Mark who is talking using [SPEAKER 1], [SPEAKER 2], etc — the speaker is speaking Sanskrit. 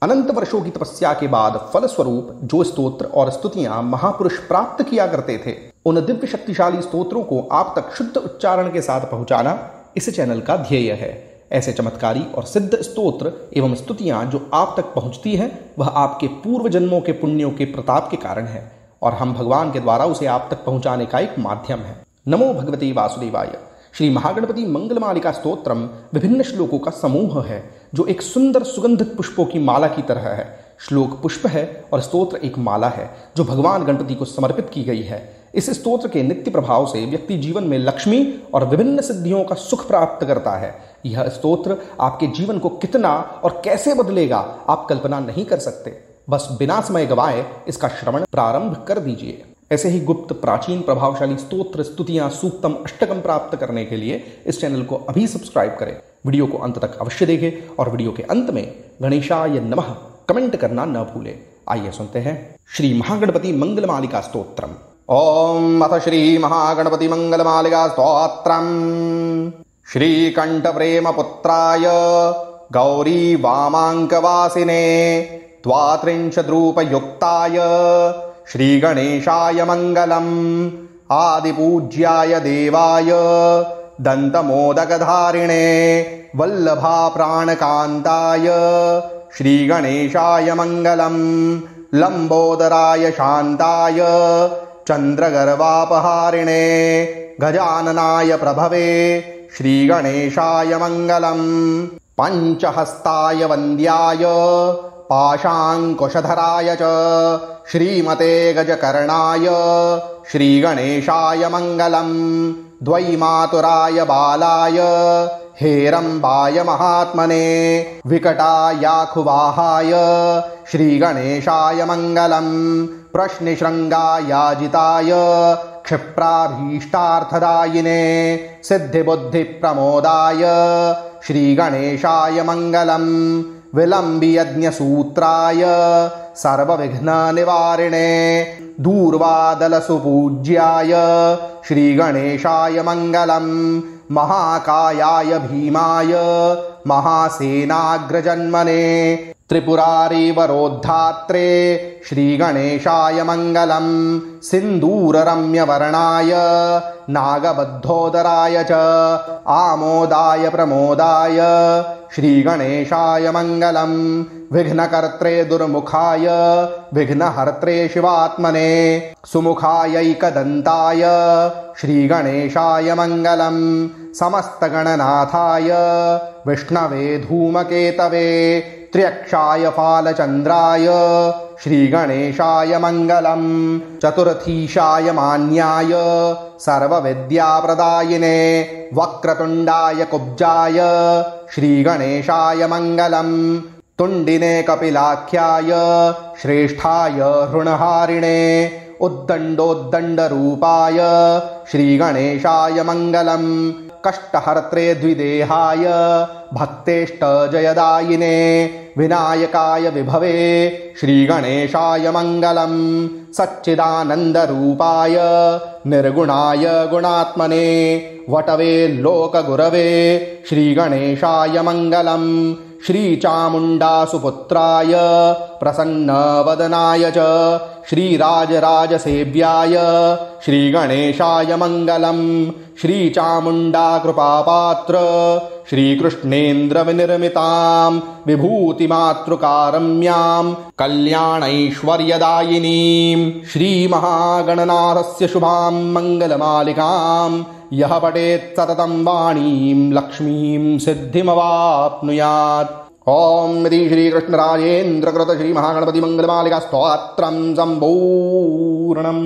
[SPEAKER 1] अनंत वर्षों की तपस्या के बाद फलस्वरूप जो स्तोत्र और स्तुतियां महापुरुष प्राप्त किया करते थे, उन दिव्य शक्तिशाली स्तोत्रों को आप तक शुद्ध उच्चारण के साथ पहुंचाना इस चैनल का ध्येय है। ऐसे चमत्कारी और सिद्ध स्तोत्र एवं स्तुतियां जो आप तक पहुंचती हैं, वह आपके पूर्व जन्मों के पुण्यों के प्रताप के कारण है और हम भगवान के द्वारा उसे आप तक पहुंचाने का एक माध्यम है। नमो भगवते वासुदेवाय। श्री महागणपति मंगलमालिका स्तोत्रम विभिन्न श्लोकों का समूह है जो एक सुंदर सुगंधित पुष्पों की माला की तरह है। श्लोक पुष्प है और स्तोत्र एक माला है जो भगवान गणपति को समर्पित की गई है। इस स्तोत्र के नित्य प्रभाव से व्यक्ति जीवन में लक्ष्मी और विभिन्न सिद्धियों का सुख प्राप्त करता है। यह स्तोत्र आपके जीवन को कितना और कैसे बदलेगा आप कल्पना नहीं कर सकते। बस बिना समय गवाए इसका श्रवण प्रारंभ कर दीजिए। ऐसे ही गुप्त प्राचीन प्रभावशाली स्तोत्र स्तुतियां सूक्तम अष्टकम प्राप्त करने के लिए इस चैनल को अभी सब्सक्राइब करें। वीडियो को अंत तक अवश्य देखें और वीडियो के अंत में गणेशाय नमः कमेंट करना न भूलें। आइए सुनते हैं श्री महागणपति मंगलमालिका स्तोत्रम। ओम अथ श्री महागणपति मंगलमालिका स्तोत्रम। श्रीकंठ प्रेम पुत्राय गौरी वामांकवासिने द्वात्रिंशद्रूपयुक्ताय श्री गणेशाय मंगलम्। आदिपूज्याय देवाय दंतमोदकधारिणे वल्लभा प्राणकांताय श्री गणेशाय मंगलम्। लंबोदराय शांताय चंद्रगर्वापहारिणे गजाननाय प्रभवे श्री गणेशाय मंगलम्। पंचहस्ताय वन्द्याय पाशांकुशधराय च श्रीमते गजकर्णाय श्री गणेशाय मंगलम्। द्वैमातुराय बालाय हेरंबाय महात्मने विकटायाखुवाहाय श्री गणेशाय मंगलम्। प्रश्निशृंगायाजिताय क्षिप्राभीष्टार्थदायिने सिद्धिबुद्धिप्रमोदाय श्री गणेशाय मंगलम्। विलम्बियज्ञसूत्राय सर्वविघ्ननिवारिणे दूर्वादलसुपूज्याय श्री गणेशाय मंगलम्। महाकायाय भीमाय महासेनाग्रजन्मने त्रिपुरारिवरोद्धात्रे श्री गणेशाय मंगलम्। सिन्दूररम्यवर्णाय नागबद्धोदराय च आमोदाय प्रमोदाय श्री गणेशाय मंगलम्। विघ्नकर्त्रे दुर्मुखाय विघ्नहर्त्रे शिवात्मने सुमुखायैकदन्ताय श्री गणेशाय मंगलम्। समस्तगणनाथाय विष्णवे धूमकेतवे त्र्यक्षाय फालचन्द्राय श्री गणेशाय मंगलम्। चतुर्थीशाय मान्याय सर्वविद्याप्रदायिने वक्रतुण्डाय कुब्जाय श्री गणेशाय मंगलम्। तुण्डिने कपिलाख्याय श्रेष्ठाय हृणहारिणे उद्दण्डोद्दण्डरूपाय श्री गणेशाय मंगलम्। कष्टहर्त्रे द्विदेहाय भक्तेष्टजयदायिने विनायकाय विभवे श्री गणेशाय मंगलम्। सच्चिदानन्दरूपाय निर्गुणाय गुणात्मने वटवे लोकगुरवे श्री गणेशाय मंगलम्। श्रीचामुण्डासुपुत्राय प्रसन्नवदनाय च श्रीराजराजसेव्याय श्री गणेशाय मंगलम्। श्रीचामुण्डा कृपापात्र श्रीकृष्णेन्द्रविनिर्मितां विभूतिमातृकारम्यां कल्याणैश्वर्यदायिनीं श्रीमहागणनाथस्य शुभां मंगलमालिकां यः पठेत् सततं वाणीं लक्ष्मीं सिद्धिमवाप्नुयात्। ओम श्री श्रीकृष्णराजेन्द्रकृत श्री महागणपति मंगलमालिका स्तोत्रं सम्पूर्णम्।